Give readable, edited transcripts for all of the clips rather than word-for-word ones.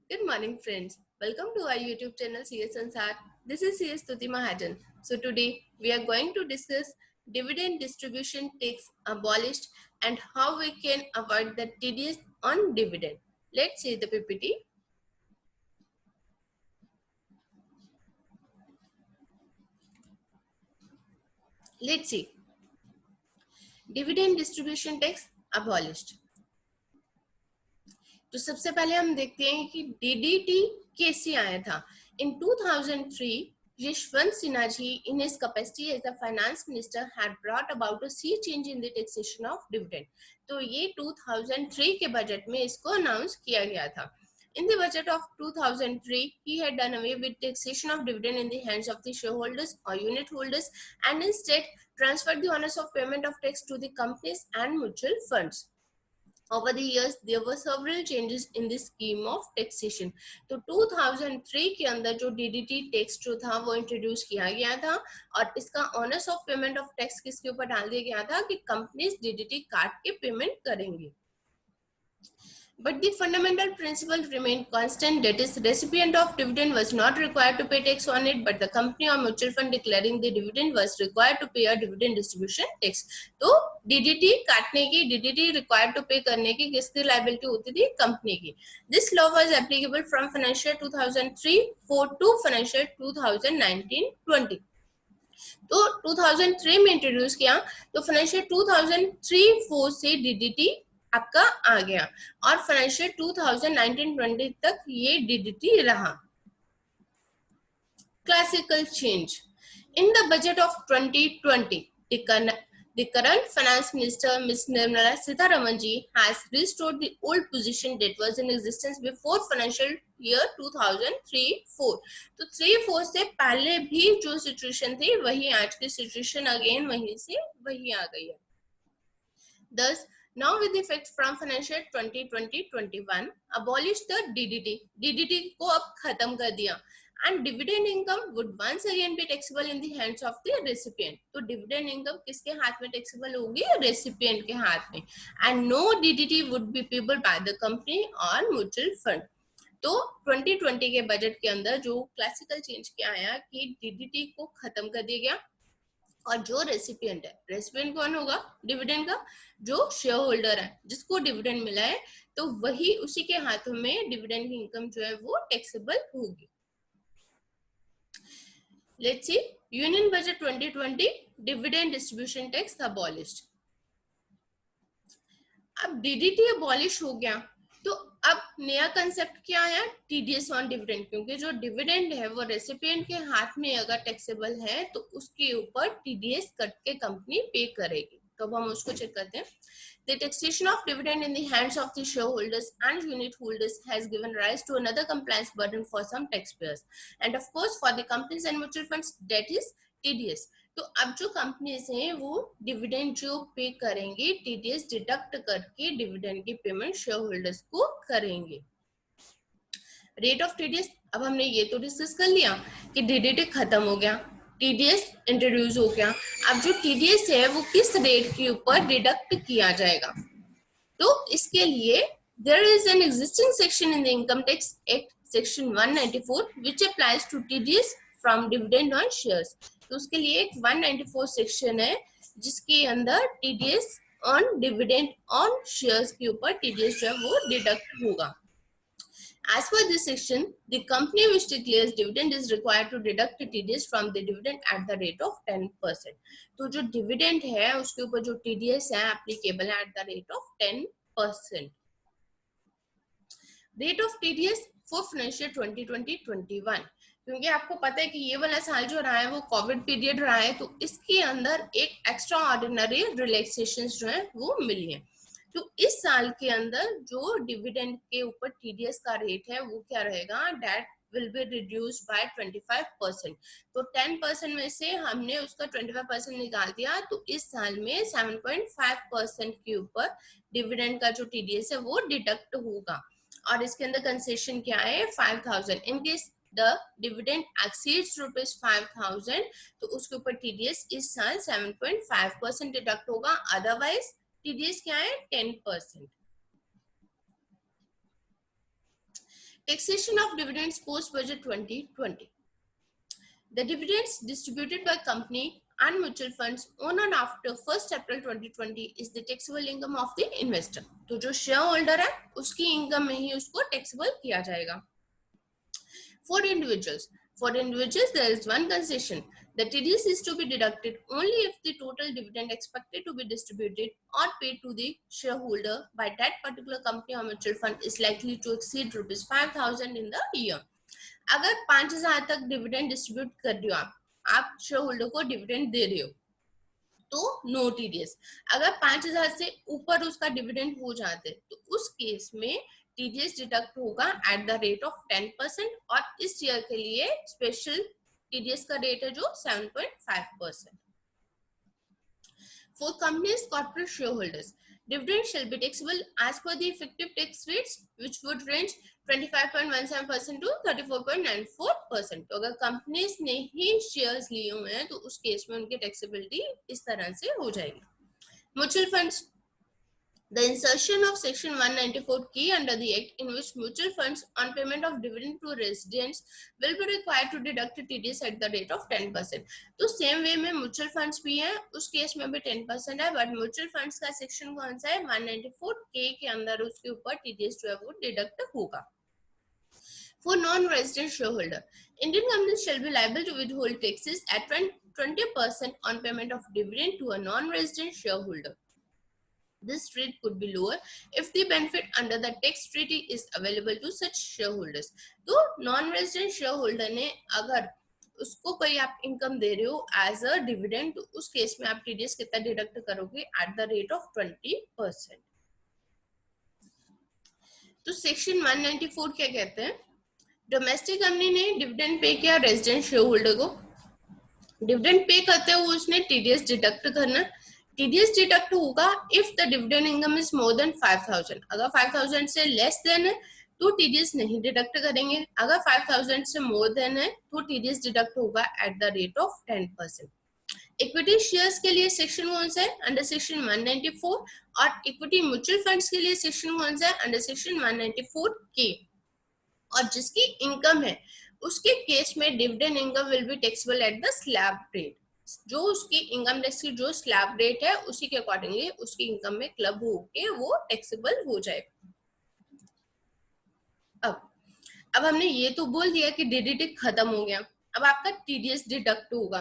Good morning, friends. Welcome to our YouTube channel CS Sansar. This is CS Stuti Mahajan. So today we are going to discuss dividend distribution tax abolished and how we can avoid the TDS on dividend. Let's see the PPT. Let's see. Dividend distribution tax abolished. तो सबसे पहले हम देखते हैं कि DDT कैसे आया था. In 2003, Yashwant Sinha ji, in his capacity as the finance minister, had brought about a sea change in the taxation of dividend. तो ये 2003 के बजट में इसको अनाउंस किया गया था. In the budget of 2003, he had done away with taxation of dividend in the hands of the shareholders or unit holders and instead transferred the onus of payment of tax to the companies and mutual funds. Over the years, there were several changes in the scheme of taxation. तो 2003 के अंदर जो DDT tax जो था वो introduce किया गया था और इसका honours of payment of tax किसके ऊपर डाल दिया गया था कि कंपनीज DDT काट के पेमेंट करेंगे. But the fundamental principle remained constant, that is, recipient of dividend was not required to pay tax on it, but the company or mutual fund declaring the dividend was required to pay a dividend distribution tax. तो DDT काटने की, DDT required to pay करने की किसकी liability होती थी? Company की. This law was applicable from financial 2003-4 to financial 2019-20. तो 2003 में इंट्रोड्यूस किया तो फाइनेंशियल 2003-4 से डीडीटी आपका आ गया और फाइनेंशियल 2019-20 तक ये डीडीटी रहा. Classical change in the budget of 2020 the current finance minister Ms. Nirmala Sitharaman ji has restored the old position that was in existence before financial year 2003-4. तो 3-4 से पहले भी जो सिचुएशन थी वही आज की सिचुएशन अगेन वहीं से वही आ गई है. Thus, now with effect from financial 2020-21, abolish the DDT. DDT को अब खत्म कर दिया. And dividend income would once again be taxable in the hands of the recipient. तो dividend income किसके हाथ में taxable होगी? Recipient के हाथ में. And no DDT would be payable by the company or mutual fund. तो 2020 के बजट के अंदर जो क्लासिकल चेंज किया आया कि डीडीटी को खत्म कर दिया गया और जो रेसिपिएंट है, रेसिपिएंट कौन होगा? डिविडेंड का. जो शेयर होल्डर है जिसको डिविडेंड मिला है तो वही उसी के हाथों में डिविडेंड की इनकम जो है वो टैक्सेबल होगी. Let's see. Union Budget 2020 dividend distribution tax abolished. अब DDT abolish हो गया तो अब नया कंसेप्ट क्या आया? TDS on dividend. क्योंकि जो डिविडेंड है वो रेसिपिएंट के हाथ में अगर टैक्सेबल है तो उसके ऊपर TDS कट के कंपनी पे करेगी. तो अब हम उसको चेक करते हैं. The taxation of dividend in the hands of the shareholders and unit holders has given rise to another compliance burden for some taxpayers, and of course for the companies and mutual funds, that is TDS. तो अब जो companies हैं वो dividend जो पे करेंगे TDS deduct करके dividend की पेमेंट शेयर होल्डर्स को करेंगे. रेट ऑफ TDS अब हमने ये तो डिस्कस कर लिया कि DDT खत्म हो गया, TDS इंट्रोड्यूस हो गया. अब जो TDS है वो किस रेट के ऊपर डिडक्ट किया जाएगा? तो इसके लिए there is an existing section in the Income Tax Act section 194 which applies to TDS from dividend on shares. तो उसके लिए एक 194 सेक्शन है जिसके अंदर TDS on dividend on shares के ऊपर TDS जो है वो डिडक्ट होगा. As per this section, the company which declares dividend is required to deduct TDS from the dividend at the rate of 10%. तो जो dividend है उसके ऊपर जो TDS है applicable है at the rate of 10%. Rate of TDS for financial 2020-21. क्योंकि आपको पता है कि ये वाला साल जो रहा है वो कोविड पीरियड रहा है तो इसके अंदर एक एक्स्ट्रा ऑर्डिनरी रिलैक्सेशन जो है वो मिली है. तो इस साल के अंदर जो डिविडेंड के ऊपर TDS का रेट है वो क्या रहेगा? Date will be reduced by 25%. तो 10% में से हमने उसका 25% निकाल दिया तो इस साल में 7.5% के ऊपर डिविडेंड का जो TDS है वो डिडक्ट होगा. और इसके अंदर कंसेशन क्या है? 5,000. In case the dividend exceeds ₹5,000 तो उसके ऊपर TDS इस साल 7.5% डिडक्ट होगा. अदरवाइज TDS क्या है? 10%. Taxation of dividends post budget 2020. The dividends distributed by company and mutual funds on and after 1st April 2020 is the taxable income of the investor. तो जो शेयर होल्डर है उसकी income में ही उसको taxable किया जाएगा. For individuals, there is one concession. The TDS is to be deducted only if the total dividend expected to be distributed or paid to the shareholder by that particular company or mutual fund is likely to exceed rupees 5,000 in the year. अगर 5,000 तक dividend distribute कर रहे हो आप share holder को dividend दे रहे हो तो नो टीडीएस. अगर 5,000 से ऊपर उसका डिविडेंड हो जाते तो उस केस में टीडीएस डिडक्ट होगा एट द रेट ऑफ 10% और इस ईयर के लिए स्पेशल टीडीएस का रेट है जो 7.5%. For companies corporate shareholders, dividend shall be taxable as per the effective tax rates, which would range 25.17% to 34.94%. तो अगर कंपनीज ने ही शेयर्स लिए हुए हैं तो उस केस में उनकी टैक्सेबिलिटी इस तरह से हो जाएगी. Mutual funds. The insertion of section 194K under the act in which mutual funds on payment of dividend to residents will be required to deduct TDS at the rate of 10%. तो same way में mutual funds भी हैं उस case में भी 10% है but mutual funds का section कौन सा है 194K के अंदर उसके ऊपर TDS जो है वो डिडक्ट होगा. For non-resident shareholder, Indian companies shall be liable to withhold taxes at 20% on payment of dividend to a non-resident shareholder. This rate could be lower if the benefit under the tax treaty is available to such shareholders. तो non-resident shareholder ने अगर उसको कोई आप income दे रहे हो as a dividend तो उस केस में आप टीडीएस कितना डिडक्ट करोगे एट द रेट ऑफ 20%. तो सेक्शन 194 क्या कहते हैं. डोमेस्टिक कंपनी ने डिविडेंड पे किया रेजिडेंट शेयर होल्डर को. डिविडेंड पे करते हुए उसने टीडीएस डिडक्ट करना. टीडीएस डिडक्ट होगा if the dividend income is more than 5,000. अगर 5,000 से लेस देन है तो टीडीएस नहीं डिडक्ट करेंगे. अगर 5,000 से मोर देन है तो टीडीएस डिडक्ट होगा at the rate of 10%. Equity shares के लिए सेक्शन कौन सा है अंडर सेक्शन 194 और इक्विटी म्यूचुअल फंड्स के लिए सेक्शन कौन सा है अंडर सेक्शन 194K. और जिसकी इनकम है उसके केस में dividend income will be taxable at the slab rate. जो उसकी इनकम टैक्स की जो स्लैब रेट है उसी के अकॉर्डिंगली उसकी इनकम में क्लब होके वो टैक्सेबल हो जाएगा. अब हमने ये तो बोल दिया कि डीडीटी खत्म हो गया. अब आपका टीडीएस डिडक्ट होगा.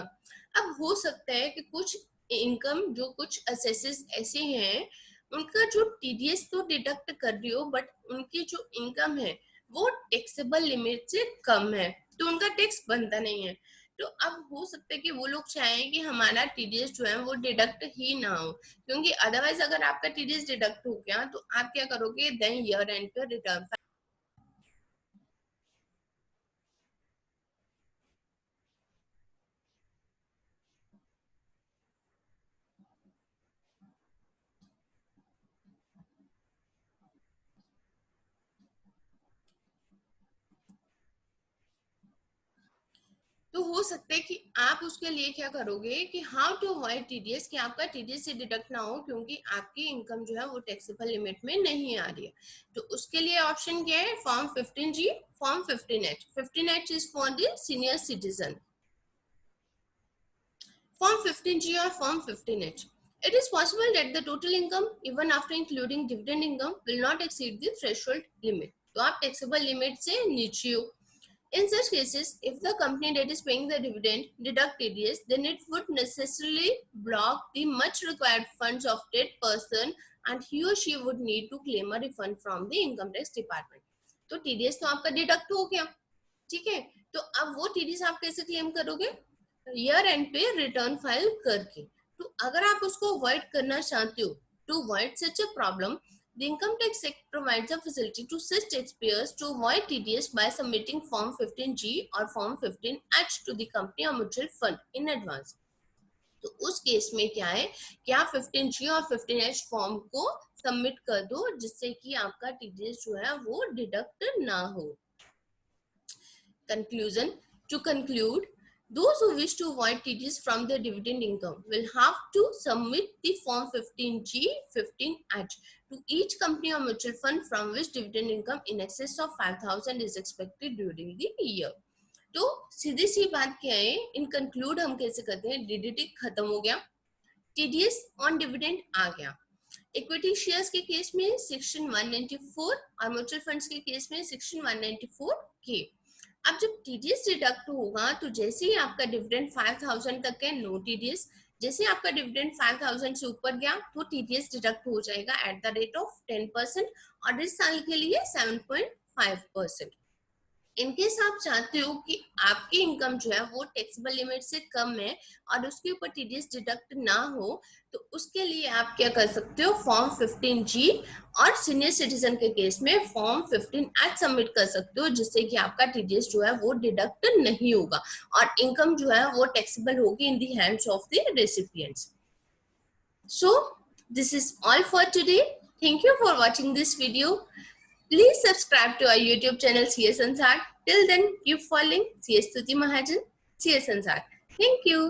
अब हो सकता है कि कुछ इनकम जो कुछ असेसेस ऐसे हैं उनका जो टीडीएस तो डिडक्ट कर रही हो बट उनकी जो इनकम है वो टैक्सेबल लिमिट से कम है तो उनका टैक्स बनता नहीं है. तो अब हो सकता है कि वो लोग चाहें कि हमारा टीडीएस जो है वो डिडक्ट ही ना हो क्योंकि अदरवाइज अगर आपका टीडीएस डिडक्ट हो गया तो आप क्या करोगे देन ईयर एंड पे रिटर्न. तो हो सकता है कि आप उसके लिए क्या करोगे कि हाउ टू अवॉइड टीडीएस कि आपका टीडीएस से डिडक्ट ना हो क्योंकि आपकी इनकम जो है वो टैक्सेबल लिमिट में नहीं आ रही है. तो उसके लिए ऑप्शन क्या है form 15G form 15H. 15H is for the senior citizen. Form 15G और form 15H. It is possible that the total income even after including dividend income will not exceed the threshold limit. तो आप taxable limit से नीचे हो. In such cases, if the company that is paying the dividend deduct TDS, then it would necessarily block the much required funds of that person and he or she would need to claim a refund from the income tax department. तो TDS तो आपका deduct हो गया. ठीक है. तो अब वो TDS आप कैसे क्लेम करोगे ईयर एंड पे रिटर्न फाइल करके. तो अगर आप उसको अवॉइड करना चाहते हो to avoid such a problem, the Income Tax Act provides a facility to such taxpayers to avoid TDS by submitting Form 15G or Form 15H to the company or mutual fund in advance. तो उस case में क्या है कि आप 15G और 15H form को submit कर दो जिससे कि आपका TDS जो है वो डिडक्ट ना हो. Conclusion. To conclude, those who wish to avoid TDS from their dividend income will have to submit the Form 15G, 15H. to each company or mutual fund from which dividend income in excess of 5,000 is expected during the year. तो सीधी सी बात क्या है, इन conclude हम कैसे करते हैं, DDT खत्म हो गया, टीडीएस ऑन डिविडेंड आ गया, इक्विटी शेयर्स के केस में सेक्शन 194 और म्यूचुअल फंड्स के केस में सेक्शन 194 के। अब जब टीडीएस डिडक्ट होगा तो जैसे ही आपका डिविडेंड 5,000 तक है नो टीडीएस, जैसे आपका डिविडेंड 5,000 से ऊपर गया तो टीडीएस डिडक्ट हो जाएगा एट द रेट ऑफ 10% और इस साल के लिए 7.5%। इनकेस आप चाहते हो कि आपकी इनकम जो है वो टैक्सेबल लिमिट से कम है और उसके ऊपर टीडीएस डिडक्ट ना हो, तो उसके लिए आप क्या कर सकते हो, फॉर्म 15G और सीनियर सिटीजन के केस में फॉर्म 15H सबमिट कर सकते हो, जिससे कि आपका टीडीएस जो है वो डिडक्ट नहीं होगा और इनकम जो है वो टैक्सेबल होगी in the hands of the recipients. So this is all for today. Thank you for watching this video. Please subscribe to our YouTube channel CS Ansar. Till then, keep following CS Stuti Mahajan, CS Ansar. Thank you.